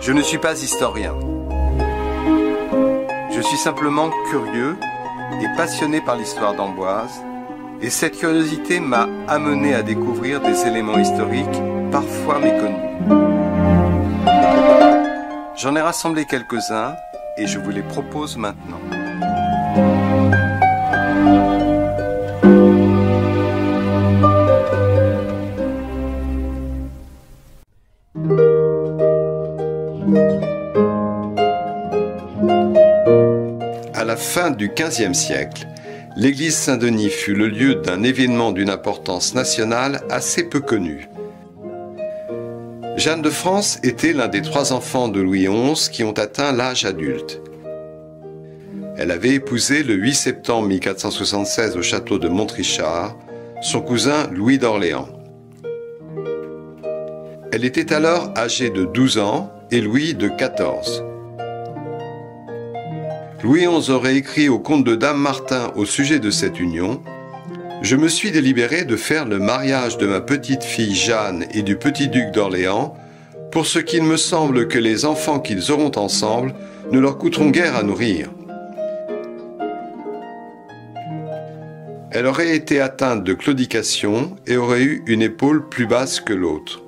Je ne suis pas historien. Je suis simplement curieux et passionné par l'histoire d'Amboise, et cette curiosité m'a amené à découvrir des éléments historiques parfois méconnus. J'en ai rassemblé quelques-uns et je vous les propose maintenant. À la fin du XVe siècle, l'église Saint-Denis fut le lieu d'un événement d'une importance nationale assez peu connu. Jeanne de France était l'un des 3 enfants de Louis XI qui ont atteint l'âge adulte. Elle avait épousé le 8 septembre 1476 au château de Montrichard son cousin Louis d'Orléans. Elle était alors âgée de 12 ans et Louis de 14. Louis XI aurait écrit au comte de Dampmartin au sujet de cette union : « Je me suis délibéré de faire le mariage de ma petite-fille Jeanne et du petit-duc d'Orléans, pour ce qu'il me semble que les enfants qu'ils auront ensemble ne leur coûteront guère à nourrir. » Elle aurait été atteinte de claudication et aurait eu une épaule plus basse que l'autre.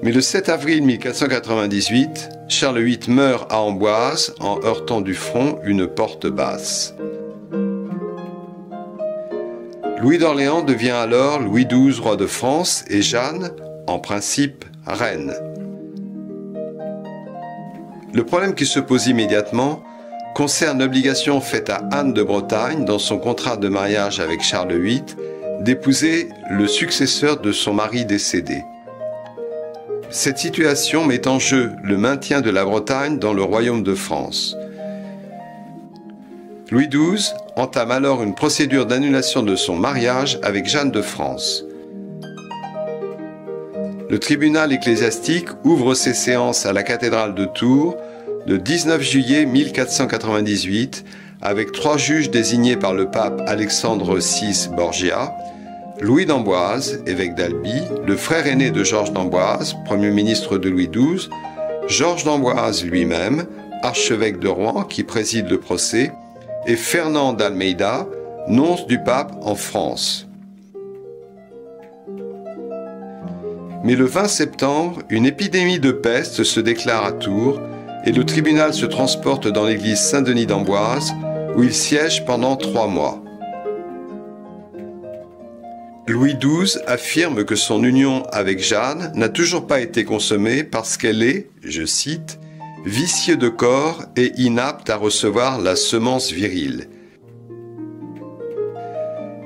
Mais le 7 avril 1498, Charles VIII meurt à Amboise en heurtant du front une porte basse. Louis d'Orléans devient alors Louis XII, roi de France, et Jeanne, en principe, reine. Le problème qui se pose immédiatement concerne l'obligation faite à Anne de Bretagne, dans son contrat de mariage avec Charles VIII, d'épouser le successeur de son mari décédé. Cette situation met en jeu le maintien de la Bretagne dans le royaume de France. Louis XII entame alors une procédure d'annulation de son mariage avec Jeanne de France. Le tribunal ecclésiastique ouvre ses séances à la cathédrale de Tours le 19 juillet 1498 avec 3 juges désignés par le pape Alexandre VI Borgia, Louis d'Amboise, évêque d'Albi, le frère aîné de Georges d'Amboise, premier ministre de Louis XII, Georges d'Amboise lui-même, archevêque de Rouen qui préside le procès, et Fernand d'Almeida, nonce du pape en France. Mais le 20 septembre, une épidémie de peste se déclare à Tours et le tribunal se transporte dans l'église Saint-Denis d'Amboise où il siège pendant 3 mois. Louis XII affirme que son union avec Jeanne n'a toujours pas été consommée parce qu'elle est, je cite, « vicieux de corps et inapte à recevoir la semence virile ».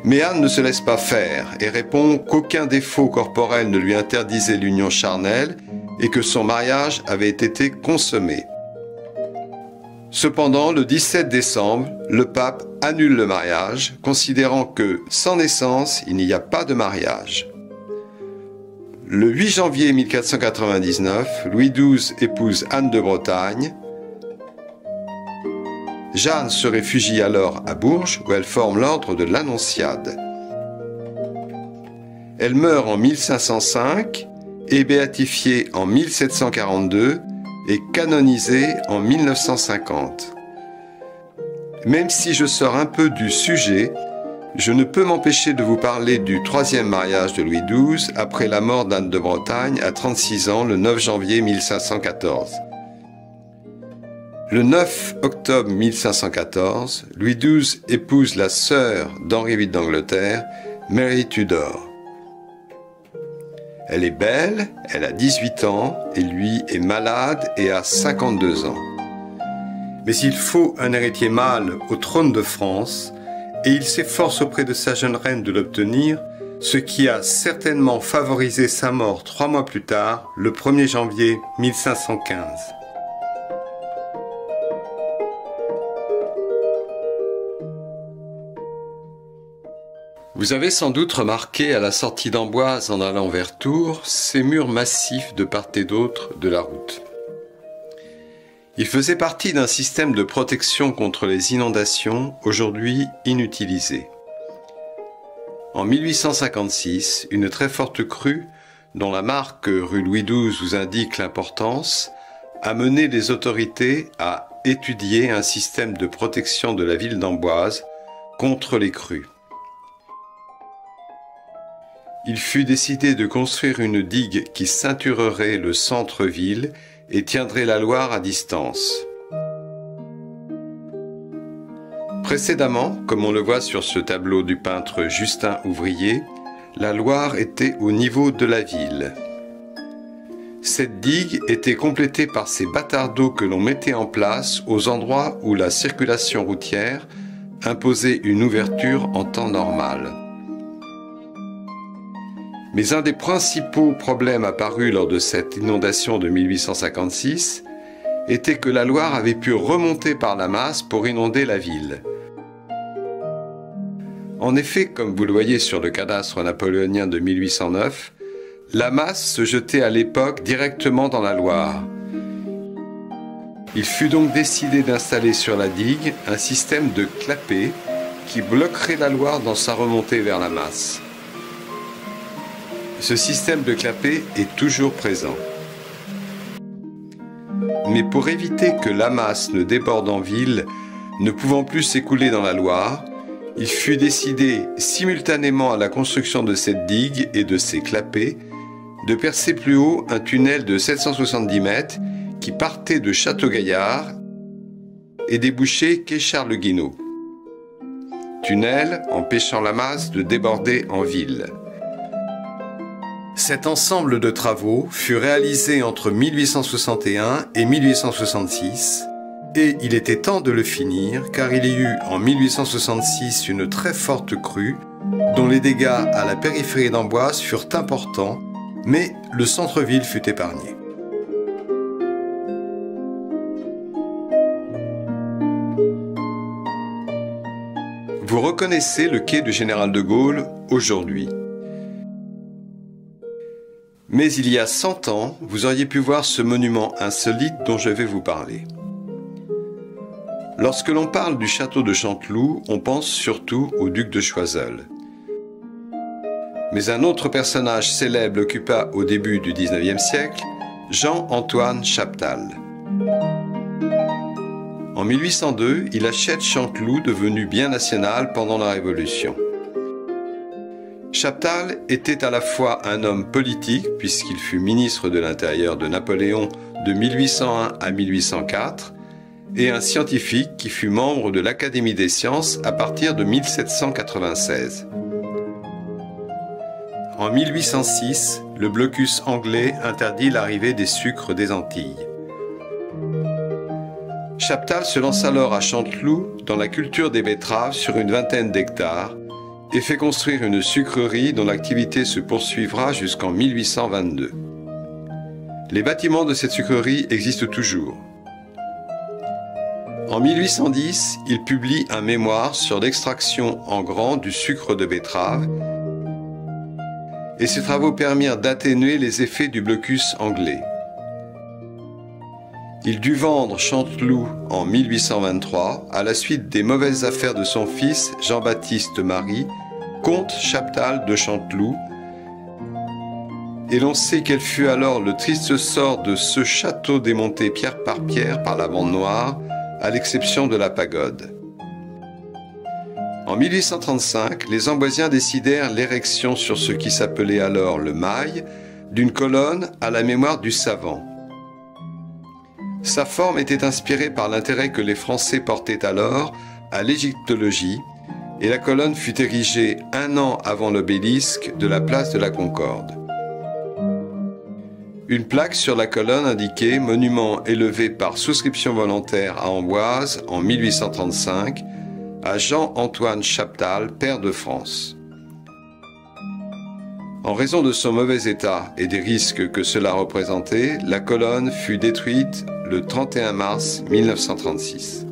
Mais Anne ne se laisse pas faire et répond qu'aucun défaut corporel ne lui interdisait l'union charnelle et que son mariage avait été consommé. Cependant, le 17 décembre, le pape annule le mariage, considérant que, sans naissance, il n'y a pas de mariage. Le 8 janvier 1499, Louis XII épouse Anne de Bretagne. Jeanne se réfugie alors à Bourges, où elle forme l'ordre de l'Annonciade. Elle meurt en 1505, est béatifiée en 1742 et canonisée en 1950. Même si je sors un peu du sujet, je ne peux m'empêcher de vous parler du 3e mariage de Louis XII après la mort d'Anne de Bretagne à 36 ans le 9 janvier 1514. Le 9 octobre 1514, Louis XII épouse la sœur d'Henri VIII d'Angleterre, Mary Tudor. Elle est belle, elle a 18 ans, et lui est malade et a 52 ans. Mais il faut un héritier mâle au trône de France, et il s'efforce auprès de sa jeune reine de l'obtenir, ce qui a certainement favorisé sa mort 3 mois plus tard, le 1er janvier 1515. Vous avez sans doute remarqué à la sortie d'Amboise en allant vers Tours ces murs massifs de part et d'autre de la route. Ils faisaient partie d'un système de protection contre les inondations aujourd'hui inutilisé. En 1856, une très forte crue dont la marque rue Louis XII vous indique l'importance, a mené les autorités à étudier un système de protection de la ville d'Amboise contre les crues. Il fut décidé de construire une digue qui ceinturerait le centre-ville et tiendrait la Loire à distance. Précédemment, comme on le voit sur ce tableau du peintre Justin Ouvrier, la Loire était au niveau de la ville. Cette digue était complétée par ces bâtards d'eau que l'on mettait en place aux endroits où la circulation routière imposait une ouverture en temps normal. Mais un des principaux problèmes apparus lors de cette inondation de 1856 était que la Loire avait pu remonter par la Masse pour inonder la ville. En effet, comme vous le voyez sur le cadastre napoléonien de 1809, la Masse se jetait à l'époque directement dans la Loire. Il fut donc décidé d'installer sur la digue un système de clapets qui bloquerait la Loire dans sa remontée vers la Masse. Ce système de clapets est toujours présent. Mais pour éviter que la Masse ne déborde en ville, ne pouvant plus s'écouler dans la Loire, il fut décidé, simultanément à la construction de cette digue et de ses clapets, de percer plus haut un tunnel de 770 mètres qui partait de Château-Gaillard et débouchait quai Charles-Guinaud. Tunnel empêchant la Masse de déborder en ville. Cet ensemble de travaux fut réalisé entre 1861 et 1866 et il était temps de le finir car il y eut en 1866 une très forte crue dont les dégâts à la périphérie d'Amboise furent importants, mais le centre-ville fut épargné. Vous reconnaissez le quai du Général de Gaulle aujourd'hui. Mais il y a 100 ans, vous auriez pu voir ce monument insolite dont je vais vous parler. Lorsque l'on parle du château de Chanteloup, on pense surtout au duc de Choiseul. Mais un autre personnage célèbre l'occupa au début du XIXe siècle, Jean-Antoine Chaptal. En 1802, il achète Chanteloup, devenu bien national pendant la Révolution. Chaptal était à la fois un homme politique, puisqu'il fut ministre de l'Intérieur de Napoléon de 1801 à 1804, et un scientifique qui fut membre de l'Académie des sciences à partir de 1796. En 1806, le blocus anglais interdit l'arrivée des sucres des Antilles. Chaptal se lance alors à Chanteloup dans la culture des betteraves sur une vingtaine d'hectares et fait construire une sucrerie dont l'activité se poursuivra jusqu'en 1822. Les bâtiments de cette sucrerie existent toujours. En 1810, il publie un mémoire sur l'extraction en grand du sucre de betterave et ses travaux permirent d'atténuer les effets du blocus anglais. Il dut vendre Chanteloup en 1823 à la suite des mauvaises affaires de son fils Jean-Baptiste Marie, comte Chaptal de Chanteloup, et l'on sait quel fut alors le triste sort de ce château démonté pierre par pierre par la bande noire, à l'exception de la pagode. En 1835, les Amboisiens décidèrent l'érection sur ce qui s'appelait alors le Mail, d'une colonne à la mémoire du savant. Sa forme était inspirée par l'intérêt que les Français portaient alors à l'égyptologie, et la colonne fut érigée 1 an avant l'obélisque de la place de la Concorde. Une plaque sur la colonne indiquait « Monument élevé par souscription volontaire à Amboise en 1835 à Jean-Antoine Chaptal, pair de France ». En raison de son mauvais état et des risques que cela représentait, la colonne fut détruite le 31 mars 1936.